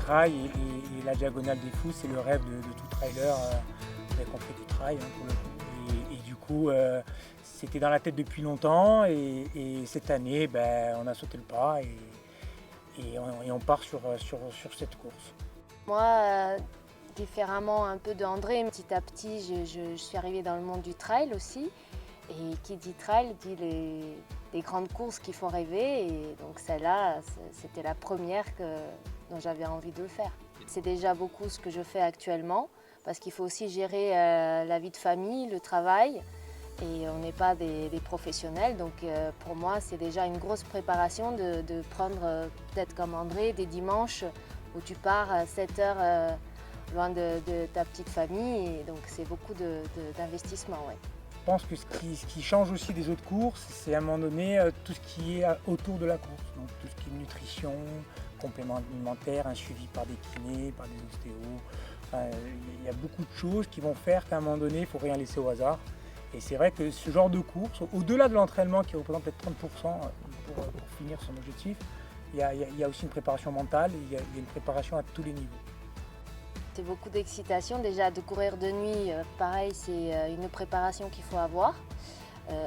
trail et la Diagonale des Fous, c'est le rêve de tout trailer, dès qu'on fait du trail, hein, pour le coup. Et du coup, c'était dans la tête depuis longtemps et cette année, ben, on a sauté le pas et on part sur cette course. Moi, différemment un peu d'André, petit à petit, je suis arrivée dans le monde du trail aussi. Et qui dit trail dit les grandes courses qui font rêver. Et donc celle-là, c'était la première dont j'avais envie de le faire. C'est déjà beaucoup ce que je fais actuellement, parce qu'il faut aussi gérer la vie de famille, le travail. Et on n'est pas des professionnels, donc pour moi c'est déjà une grosse préparation de prendre, peut-être comme André, des dimanches où tu pars à 7 heures loin de ta petite famille. Et donc c'est beaucoup d'investissement. Ouais. Je pense que ce qui change aussi des autres courses, c'est à un moment donné tout ce qui est autour de la course. Donc tout ce qui est nutrition, compléments alimentaires, un suivi par des kinés, par des ostéos. Enfin, il y a beaucoup de choses qui vont faire qu'à un moment donné, il ne faut rien laisser au hasard. Et c'est vrai que ce genre de course, au-delà de l'entraînement qui représente peut-être 30% pour finir son objectif, il y a aussi une préparation mentale, il y a une préparation à tous les niveaux. C'est beaucoup d'excitation. Déjà de courir de nuit, pareil, c'est une préparation qu'il faut avoir.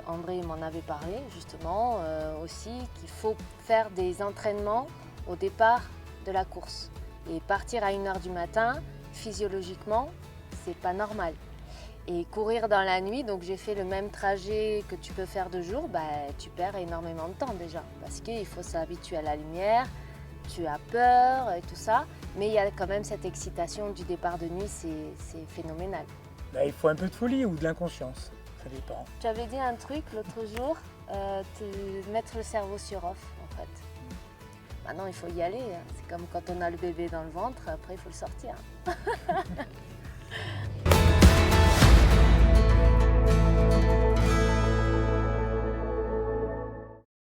André m'en avait parlé justement aussi, qu'il faut faire des entraînements au départ de la course. Et partir à 1 h du matin, physiologiquement, c'est pas normal. Et courir dans la nuit, donc j'ai fait le même trajet que tu peux faire de jour, bah, tu perds énormément de temps déjà. Parce qu'il faut s'habituer à la lumière, tu as peur et tout ça. Mais il y a quand même cette excitation du départ de nuit, c'est phénoménal. Là, il faut un peu de folie ou de l'inconscience, ça dépend. Tu avais dit un truc l'autre jour, mettre le cerveau sur off en fait. Maintenant il faut y aller, hein. C'est comme quand on a le bébé dans le ventre, après il faut le sortir.